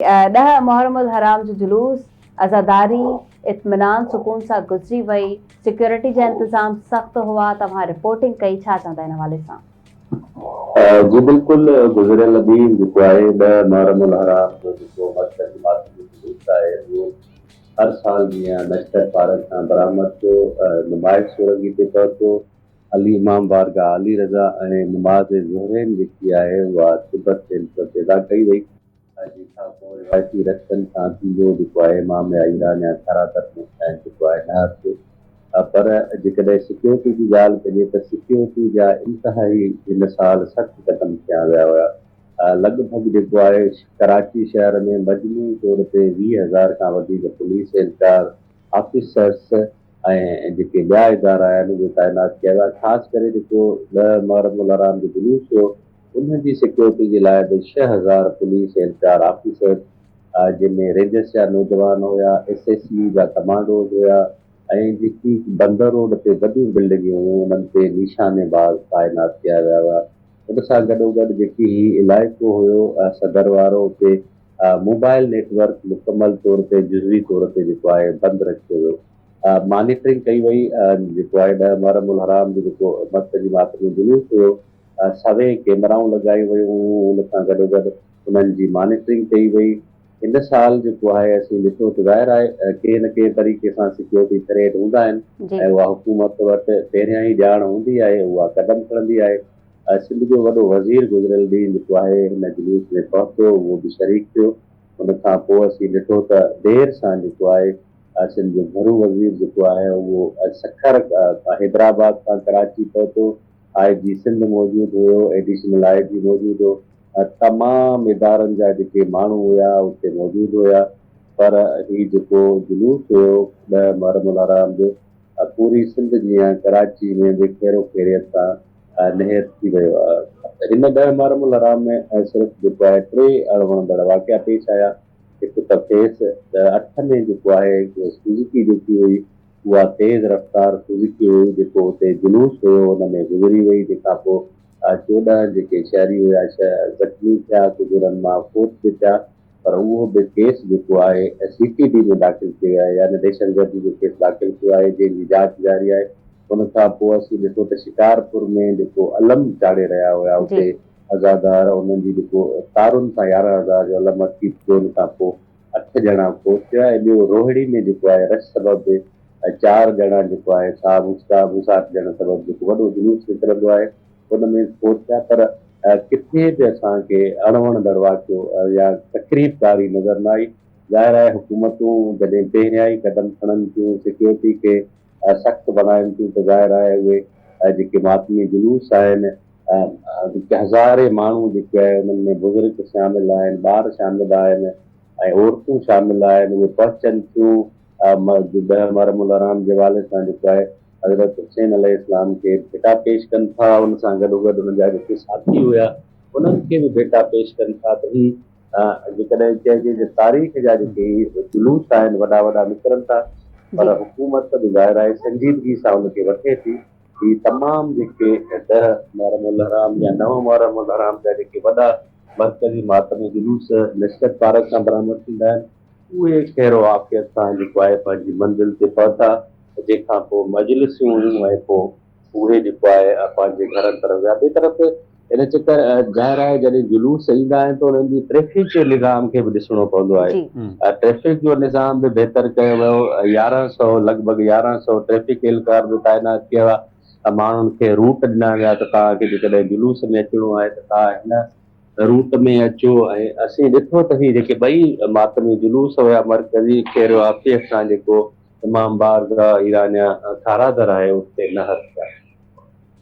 ॾह मुहर्रमुल हराम जो जुलूस आज़ादारी इत्मीनान सुकून सां गुज़री वई। सिक्योरिटी जा इंतज़ाम सख़्त हुआ। तव्हां रिपोर्टिंग कई, छा चवंदा इन हवाले सां? जी बिल्कुल, गुज़िरियल ॾींहुं जेको आहे 10 मुहर्रमुल हराम जो जेको मर्कज़ी मातमी जुलूस आहे उहो हर साल जीअं नशतर पार्क खां बरामद थियो, नुमाइश सुरंगी ते पहुतो। अली इमाम बारगाह अली रज़ा ऐं नमाज़ ज़ोहरैन जेकी आहे उहा तिब्बत ते पैदा कई वई। जंहिंखां पोइ रिवायती रस्तनि सां थींदो जेको आहे इमाम ईरान या खरातर में जेको आहे न थियो। पर जेकॾहिं सिक्योरिटी जी ॻाल्हि कजे त सिक्योरिटी जा इंतिहाई हिन साल सख़्तु क़दम खयां विया हुआ। लॻभॻि जेको आहे कराची शहर में मजमूई तौर ते 20,000 खां वधीक पुलिस एहलकार ऑफिसर्स ऐं जेके ॿिया इदारा आहिनि उहे तैनात कया विया। ख़ासि करे जेको 10 मुहर्रमुल हराम जो जुलूस हुओ उन जी सिक्योरिटी जे लाइ बि 6,000 पुलिस एहलकार ऑफिसर्स, जंहिंमें रेंजर्स जा नौजवान हुया, SSU जा कमांडोज हुया ऐं जेकी बंदर रोड ते वॾियूं बिल्डिंगूं हुयूं उन्हनि ते निशानेबाज़ तैनात कया विया हुआ। उन सां गॾोगॾु जेकी इलाइक़ो हुयो सदर वारो, उते मोबाइल नेटवर्क मुकमल तौर ते जुज़वी तौर ते जेको आहे बंदि रखियो वियो। मॉनिटरिंग कई वई। जेको आहे 10 मुहर्रमुल हराम जो जेको मर्कज़ी मातमी जुलूस हुयो, सवे कैमराऊं लॻाई वियूं। उन सां गॾोगॾु उन्हनि जी मॉनिटरिंग कई वई। हिन साल जेको आहे असीं ॾिठो त ज़ाहिर आहे के न के तरीक़े सां सिक्योरिटी थ्रेट हूंदा आहिनि ऐं उहा हुकूमत वटि पहिरियां ई ॼाण हूंदी आहे, उहा क़दम खणंदी आहे। सिंध जो वॾो वज़ीर गुज़िरियल ॾींहुं जेको आहे हिन जुलूस में पहुतो, उहो बि शरीक थियो। उन खां पोइ असीं ॾिठो त देरि सां जेको आहे सिंध जो घरू वज़ीर जेको आहे उहो सखर हैदराबाद खां कराची पहुतो। IG सिंध मौजूदु हुयो, एडिशनल IG मौजूदु हो, तमामु इदारनि जा जेके माण्हू हुया उते मौजूदु हुया। पर हीउ जेको जुलूस हुयो 10 मुहर्रमुल हराम जो पूरी सिंध जीअं कराची में बि खेरो खेरियत सां नहर थी वियो आहे। हिन 10 मुहर्रमुल हराम में सिर्फ़ु जेको आहे 3 अणवणंदड़ वाक़िया पेश आया। हिकु त फेस 8 में जेको आहे सुज़ुकी जेकी हुई उहा तेज़ रफ़्तार सुज़ुकी हुई, जेको हुते जुलूस हुयो हुन में गुज़री वई। तंहिंखां पोइ 14 जेके शहरी हुया ज़ख़्मी थिया, कुझु उन्हनि मां फोत बि थिया। पर उहो बि केस जेको आहे CPD में दाख़िल कयो आहे, यानी दहशतगर्दी जो केस दाख़िल कयो आहे, जंहिंजी जांच जारी आहे। उन खां पोइ असीं ॾिठो त शिकारपुर में जेको अलम चाढ़े रहिया हुया उते अज़ादार, उन्हनि जी जेको तारुनि सां 11,000 जो अलम अटकी थियो। उन खां पोइ 8 ॼणा फोत थिया ऐं ॿियो रोहिड़ी में जेको आहे रश सबबि 4 ॼणा जेको आहे मुसाफ़ ॼण सबबि जेको वॾो जुलूस निकिरंदो आहे उन में फोत थिया। पर किथे बि असांखे अणवणंदड़ वाक़ियो या तकरीबकारी नज़र न आई। ज़ाहिर आहे हुकूमतूं जॾहिं पहिरियां ई क़दम खणनि थियूं, सिक्योरिटी खे सख़्तु बनाइनि थियूं, त ज़ाहिर आहे उहे जेके मातमी जुलूस आहिनि, हज़ारे माण्हू जेके आहे उन्हनि में बुज़ुर्ग शामिल आहिनि, ॿार शामिल आहिनि ऐं औरतूं शामिल आहिनि, उहे पहुचनि थियूं 10 मुहर्रमुल हराम जे हवाले सां जेको आहे हज़रत हुसैन अलैहिस्सलाम खे भेटा पेश कनि था। उन सां गॾोगॾु उन्हनि जा जेके साथी हुया उन्हनि खे बि भेटा पेश कनि था। त ही जेकॾहिं चइजे त तारीख़ जा जेके जुलूस आहिनि वॾा वॾा निकिरनि था, पर हुकूमत बि ज़ाहिर आहे संजीदगी सां उनखे वठे थी। ही तमामु जेके 10 मुहर्रमुल हराम या 9 मुहर्रमुल हराम जा जेके वॾा मर्कज़ी मातमी जुलूस नशरत पार्क खां बरामद थींदा आहिनि, उहे कहिड़ो वाक़ियत सां जेको आहे पंहिंजी मंज़िल ते पहुता। जंहिंखां पोइ मजलिसूं हुयूं ऐं पोइ उहे जेको आहे पंहिंजे घरनि तरफ़ विया। ॿिए तरफ़ इन चकर ज़ाहिर आहे जॾहिं जुलूस ईंदा आहिनि त उन्हनि जी ट्रैफ़िक जे निज़ाम खे बि ॾिसणो पवंदो आहे। ट्रैफ़िक जो निज़ाम बि बहितर कयो वियो। 1100 लॻभॻि 1100 ट्रैफ़िक एहलकार बि तैनात कया विया। माण्हुनि खे रूट ॾिना विया त तव्हांखे जेकॾहिं जुलूस में अचिणो आहे त तव्हां हिन रूट में अचो। ऐं असीं ॾिठो त ही जेके ॿई मातमी जुलूस हुया मर्कज़ी खेर वापसीअ सां जेको इमाम बारगाह ईरानिया खारादर आहे उते न हथिया।